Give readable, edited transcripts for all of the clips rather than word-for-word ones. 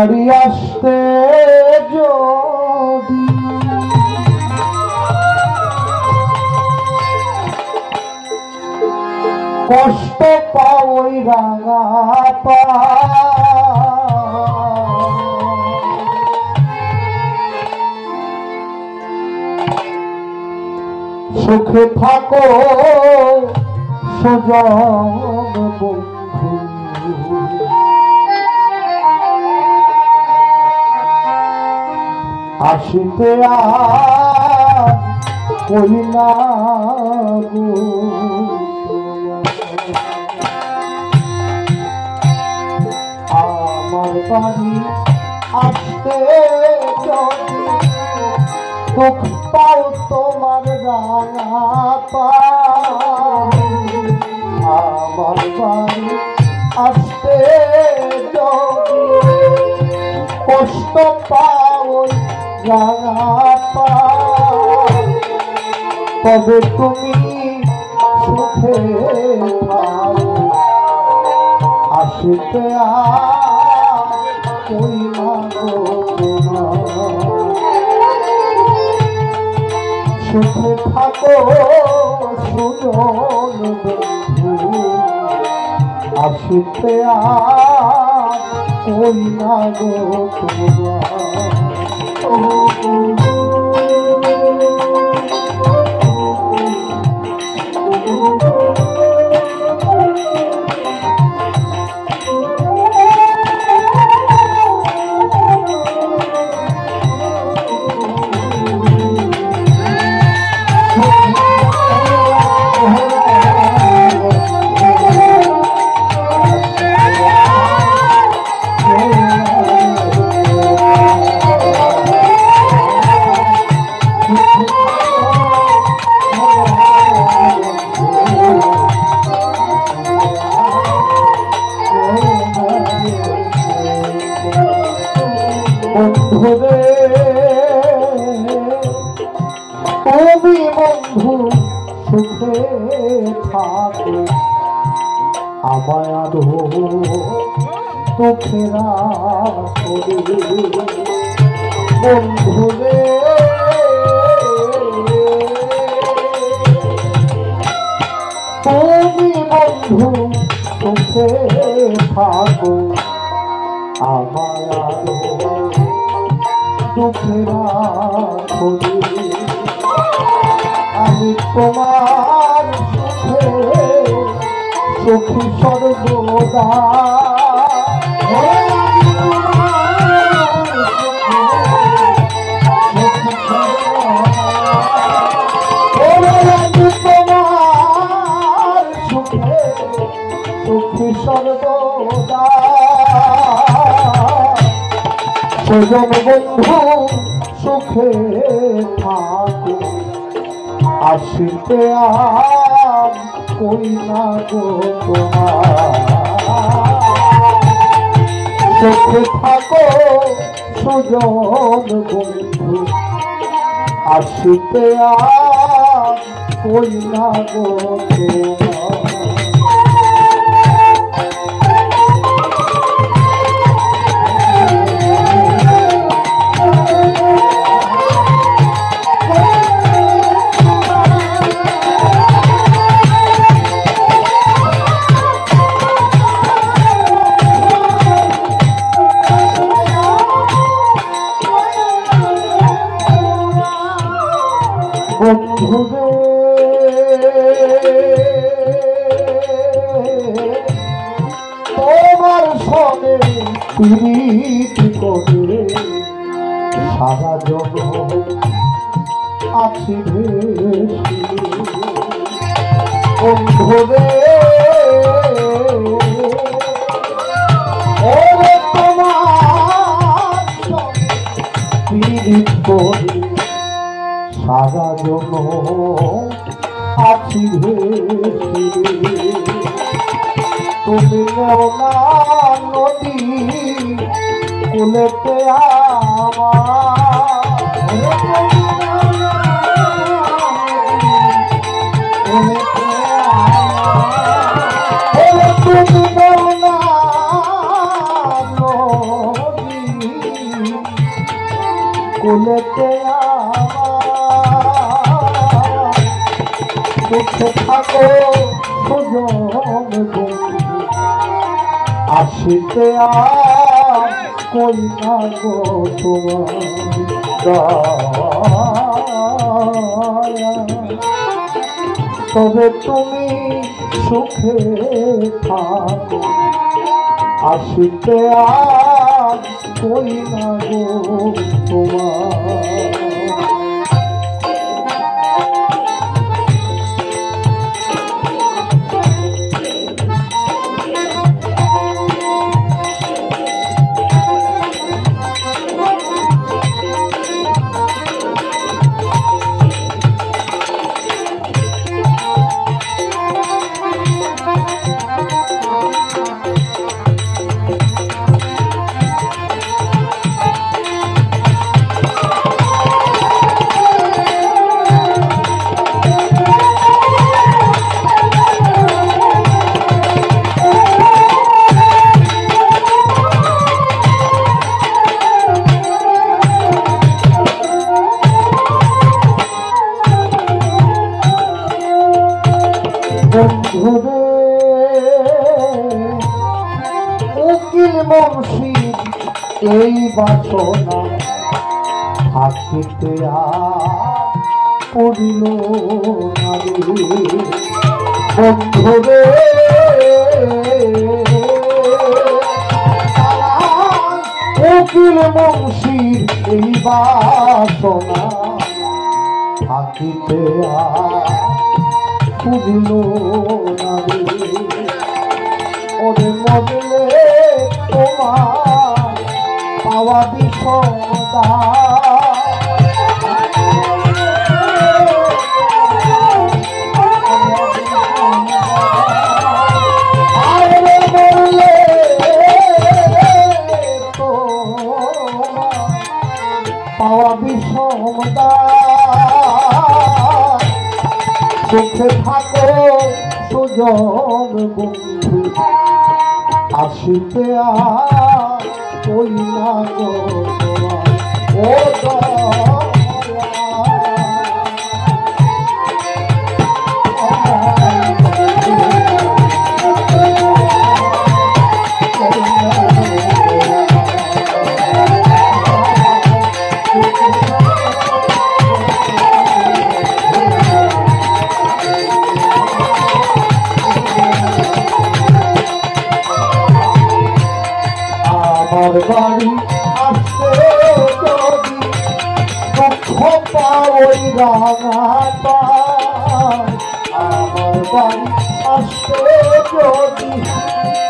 বাড়ি আসতে যদি কষ্ট পাও ওই রাঙা পা সুখে থাকো সুজন বন্ধু আসিতে কই না গো আমার বাড়ি আসতে যদি দুঃখ পাও তোমার রাঙা পা আমার বাড়ি আসতে যদি কষ্ট পাও রাঙা পা তবে তুমি সুখে থাও আসিতে কই না গো সুখে থাকো সুজন বন্ধু আসিতে কই না গো বন্ধুরে তুমি বন্ধু সুখে থাকো আমায় আরো দুঃখে রাখো বন্ধুরে তুমি বন্ধু সুখে থাকো আমায় আরো দুঃখে রাখো আমি তোমার সুখে সুখী সর্বদা আমি তোমার সুখে সুখী সর্বদা সুজন বন্ধু সুখে থাকো আসিতে কই না গো সুখে থাকো সুজন বন্ধু আসিতে কই না গো বন্ধুরে তোমার সঙ্গে প্রীতি করে সারা জগৎ আছি ভেসে বন্ধুরে তোমার প্রীতি করে সারা জন আছি ভেসে তুমি নেও না নদী কুলেতে তুমি নেও না নদী সুখে থাকো সুজন বন্ধু আসিতে আর কই না গো তোমার দয়া। তবে তুমি সুখে থাকো আসিতে আর কই না গো তোমার। বন্ধুরে উকিল মুন্সিদ এই বাসনা থাকিতে আর পড়িল না রে। বন্ধুরে উকিল মুন্সিদ এই বাসনা থাকিতে আর পড়িল না রে। ওরে মরলে তোমার পাওয়া বিষমতা আরে মরলে তোমার পাওয়া বিষমতা। সুখে থাকো সুজন বন্ধু আসিতে আর কই না গো তোমার আমার বাড়ি আসতে যদি দুঃখ পাওই রাঙা পায়। আমার বাড়ি আসতে যদি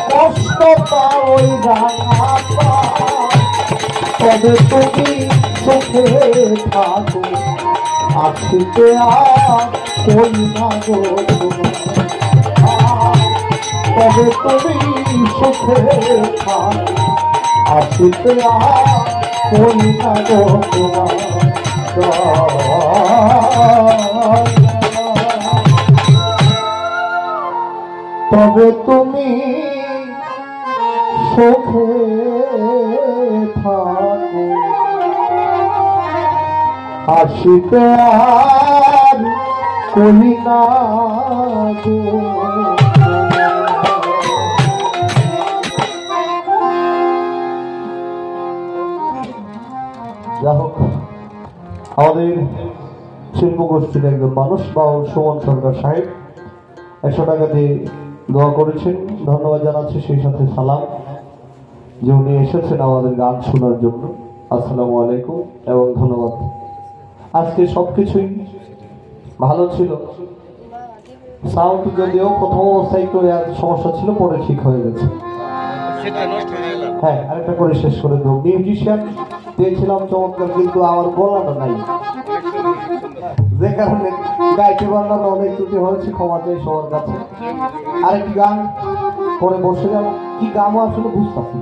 কষ্ট পাওই রাঙা পায়। তবে তুমি সুখে থাকো আসিতে আর কই না গো তোমার। তবে তুমি সুখে থাকো আসিতে আর কই না গো তোমার। তবে তুমি সুখে থাকো আসিতে আর কই না গো। যা হোক, আমাদের শিল্প গোষ্ঠীর একজন মানুষ বাউল সুমন সরকার সাহেব 100 টাকা দিয়ে দোয়া করেছেন, ধন্যবাদ জানাচ্ছি। সেই সাথে সালাম যে উনি এসেছেন আমাদের গান শোনার জন্য। আসসালামু আলাইকুম এবং ধন্যবাদ। আজকে সবকিছুই ভালো ছিল, সাউন্ড যদিও প্রথম অবস্থায় একটু সমস্যা ছিল, পরে ঠিক হয়ে গেছে। হ্যাঁ, আরেকটা করে শেষ করে দেবো। মিউজিশিয়ান পেয়েছিলাম চমৎকার, কিন্তু আমার গলাটা নাই, যে কারণে গাইতে পারলাম অনেক ত্রুটি হয়েছে, ক্ষমা চাই সবার কাছে। আরেকটি গান পরে বসে যাব, কি গানও আসলে বুঝতে পারছি।